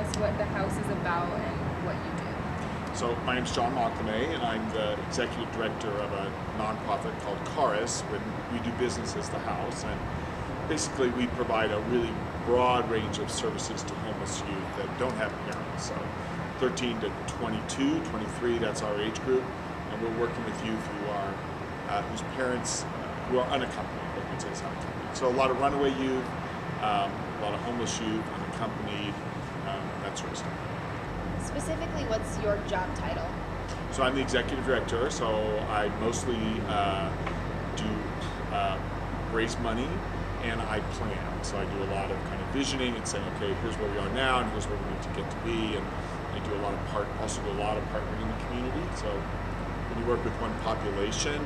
us what the house is about and what you do. So my name's John Montgomery, and I'm the executive director of a nonprofit called Charis, when we do business as the house. And basically we provide a really broad range of services to homeless youth that don't have parents. So 13 to 22, 23, that's our age group. And we're working with youth who are, whose parents, who are unaccompanied, what we'd say is unaccompanied. So a lot of runaway youth, a lot of homeless youth, unaccompanied, that sort of stuff. Specifically, what's your job title? So I'm the executive director, so I mostly do raise money and I plan. So I do a lot of kind of visioning and saying, okay, here's where we are now and here's where we need to get to be. And I do a lot of partnering in the community. So when you work with one population,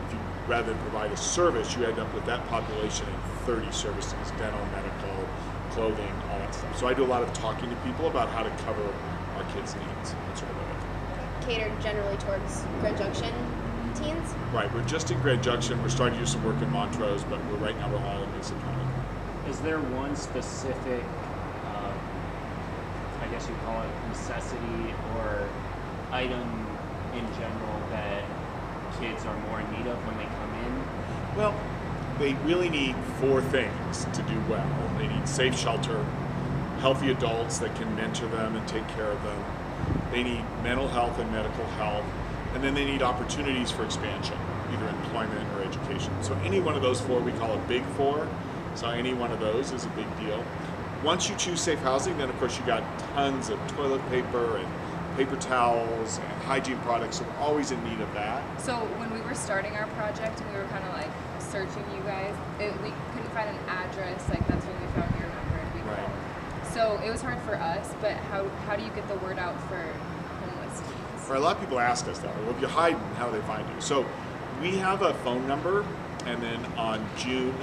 if you rather than provide a service, you end up with that population in 30 services, dental, medical, clothing, all that stuff. So I do a lot of talking to people about how to cover our kids' needs. That's sort of what I do. Catered generally towards Grand Junction teens? Right, we're just in Grand Junction. We're starting to do some work in Montrose, but right now we're all in Mesa County. Is there one specific, I guess you call it necessity or item in general that kids are more in need of when they come in? Well, they really need 4 things to do well. They need safe shelter, healthy adults that can mentor them and take care of them. They need mental health and medical health, and then they need opportunities for expansion, either employment or education. So any one of those 4 we call a big 4. So any one of those is a big deal. Once you choose safe housing, then of course you got tons of toilet paper and paper towels and hygiene products, so we're always in need of that. So when we were starting our project and we were kind of like searching you guys, we couldn't find an address, like that's when we found your number and we called. So it was hard for us, but how do you get the word out for homeless teens? A lot of people ask us that. Well, if you're hiding, how do they find you? So we have a phone number, and then on June,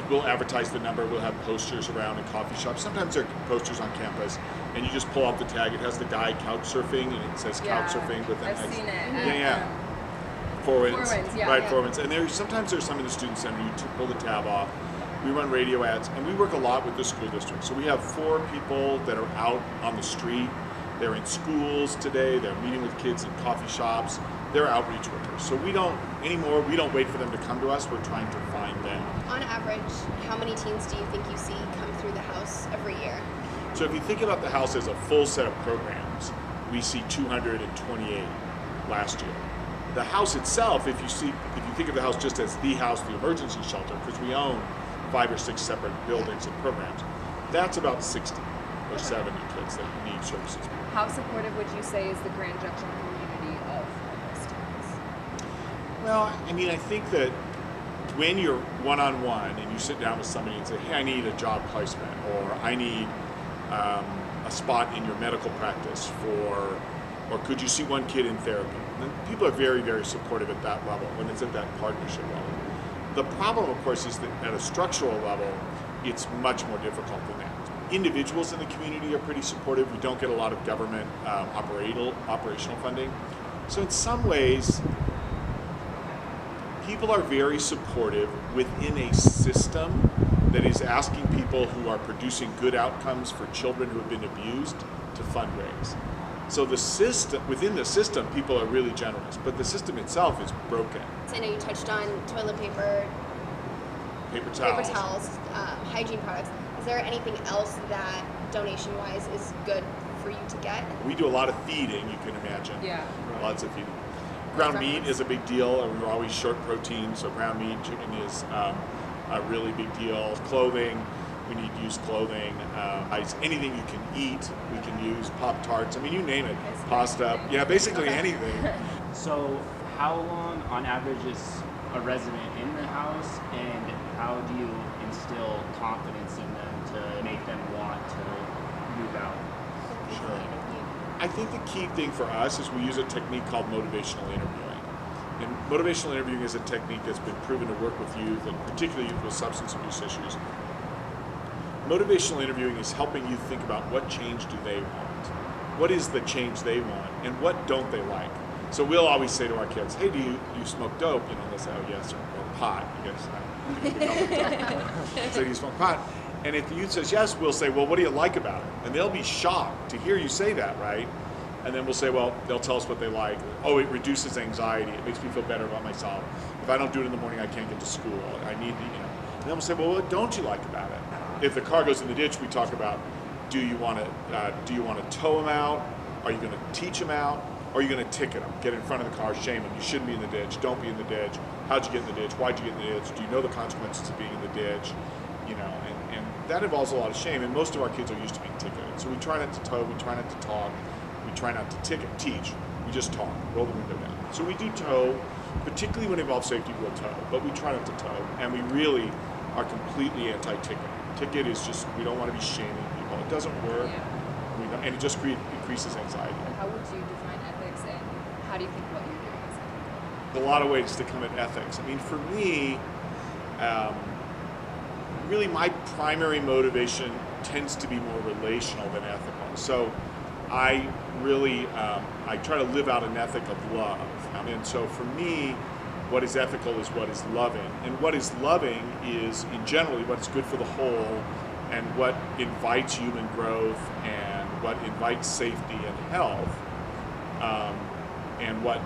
we'll advertise the number. We'll have posters around in coffee shops. Sometimes there are posters on campus, and you just pull out the tag. It has the guy couch surfing, and it says couch surfing with I've seen it. Four Winds. Right, yeah. Four Winds. And sometimes there's some in the student center. You pull the tab off. We run radio ads, and we work a lot with the school district. So we have 4 people that are out on the street. They're in schools today. They're meeting with kids in coffee shops. They're outreach workers. So we don't wait for them to come to us. We're trying to find them. On average, how many teens do you think you see come through the house every year? So if you think about the house as a full set of programs, we see 228 last year. The house itself, if you think of the house just as the house, the emergency shelter, because we own 5 or 6 separate buildings and programs, that's about 60 or 70 kids that need services. How supportive would you say is the Grand Junction community of homeless teens? Well, I mean, I think that when you're one-on-one and you sit down with somebody and say, hey, I need a job placement, or I need a spot in your medical practice or could you see one kid in therapy? And people are very, very supportive at that level, when it's at that partnership level. The problem, of course, is that at a structural level, it's much more difficult than that. Individuals in the community are pretty supportive. We don't get a lot of government operational funding. So in some ways, people are very supportive within a system that is asking people who are producing good outcomes for children who have been abused to fundraise. So the system, within the system, people are really generous, but the system itself is broken. I know you touched on toilet paper, paper towels, hygiene products. Is there anything else that donation-wise is good for you to get? We do a lot of feeding, you can imagine. Yeah. Lots of feeding. Ground meat is a big deal, and we're always short protein, so ground meat, chicken is a really big deal. Clothing, we need used clothing. Anything you can eat, we can use. Pop-Tarts, I mean, you name it. Pasta, yeah, basically anything. So how long, on average, is a resident in the house, and how do you instill confidence in them to make them want to move out? Sure. I think the key thing for us is we use a technique called motivational interviewing. And motivational interviewing is a technique that's been proven to work with youth, and particularly youth with substance abuse issues. Motivational interviewing is helping you think about what change do they want? What is the change they want? And what don't they like? So we'll always say to our kids, hey, do you smoke dope? You know, they'll say, oh, yes, or pot, I guess. So you smoke pot. And if the youth says yes, we'll say, well, what do you like about it? And they'll be shocked to hear you say that, right? And then we'll say, well, they'll tell us what they like. Oh, it reduces anxiety. It makes me feel better about myself. If I don't do it in the morning, I can't get to school. I need the, you know. And then we'll say, well, what don't you like about it? If the car goes in the ditch, we talk about, do you want to tow them out? Are you going to teach them out? Or are you going to ticket them? Get in front of the car, shame them. You shouldn't be in the ditch. Don't be in the ditch. How'd you get in the ditch? Why'd you get in the ditch? Do you know the consequences of being in the ditch? You know, and that involves a lot of shame. And most of our kids are used to being ticketed. So we try not to tow. We try not to talk. We try not to teach. We just talk. Roll the window down. So we do tow, particularly when it involves safety. We'll tow, but we try not to tow. And we really are completely anti-ticket. Ticket is just, we don't want to be shaming people. It doesn't work. Yeah. And it just increases anxiety. How would you define ethics, and how do you think what you're doing is ethical? A lot of ways to come at ethics. I mean, for me, really my primary motivation tends to be more relational than ethical. So I really, I try to live out an ethic of love. And so for me, what is ethical is what is loving. And what is loving is, in generally, what is good for the whole, and what invites human growth, and what invites safety and health. And what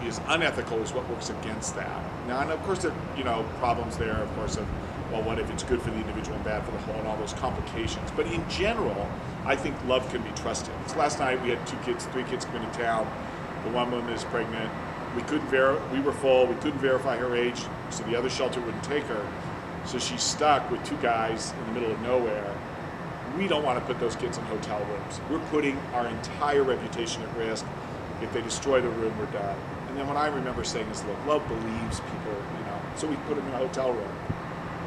is unethical is what works against that. Now, and of course, there are problems there, of course, of, well, what if it's good for the individual and bad for the whole, and all those complications. But in general, I think love can be trusted. So last night we had three kids come into town. The one woman is pregnant. We were full. We couldn't verify her age, so the other shelter wouldn't take her. So she's stuck with two guys in the middle of nowhere. We don't want to put those kids in hotel rooms. We're putting our entire reputation at risk. If they destroy the room, we're done. And then what I remember saying is, look, love believes people, so we put them in a hotel room.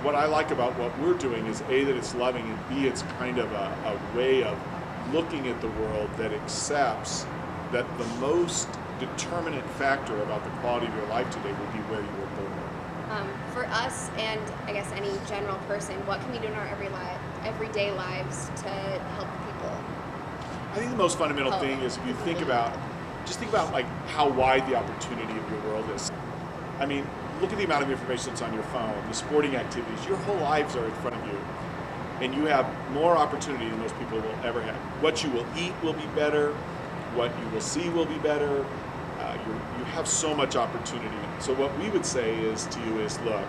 What I like about what we're doing is A, that it's loving, and B, it's kind of a way of looking at the world that accepts that the most determinant factor about the quality of your life today will be where you were born. For us, and I guess any general person, what can we do in our everyday lives to help people? I think the most fundamental thing is, if you think about like how wide the opportunity of your world is. I mean, look at the amount of information that's on your phone, the sporting activities. Your whole lives are in front of you, and you have more opportunity than most people will ever have. What you will eat will be better. What you will see will be better. You have so much opportunity. So what we would say to you is, look,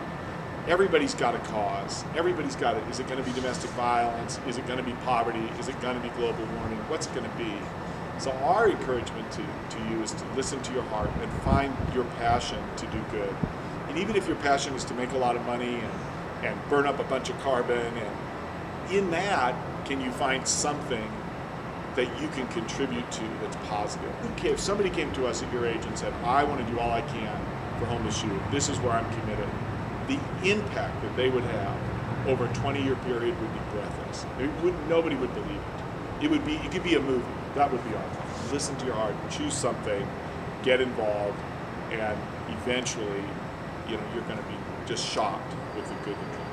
everybody's got a cause. Everybody's got it. Is it going to be domestic violence? Is it going to be poverty? Is it going to be global warming? What's it going to be? So our encouragement to you is to listen to your heart and find your passion to do good. And even if your passion is to make a lot of money and burn up a bunch of carbon, and in that, can you find something that you can contribute to that's positive? Okay, if somebody came to us at your age and said, I want to do all I can for homeless youth, this is where I'm committed, the impact that they would have over a 20-year period would be breathless. Nobody would believe it. It could be a movie. That would be our goal. Listen to your heart, choose something, get involved, and eventually, you're going to be just shocked with the good that comes.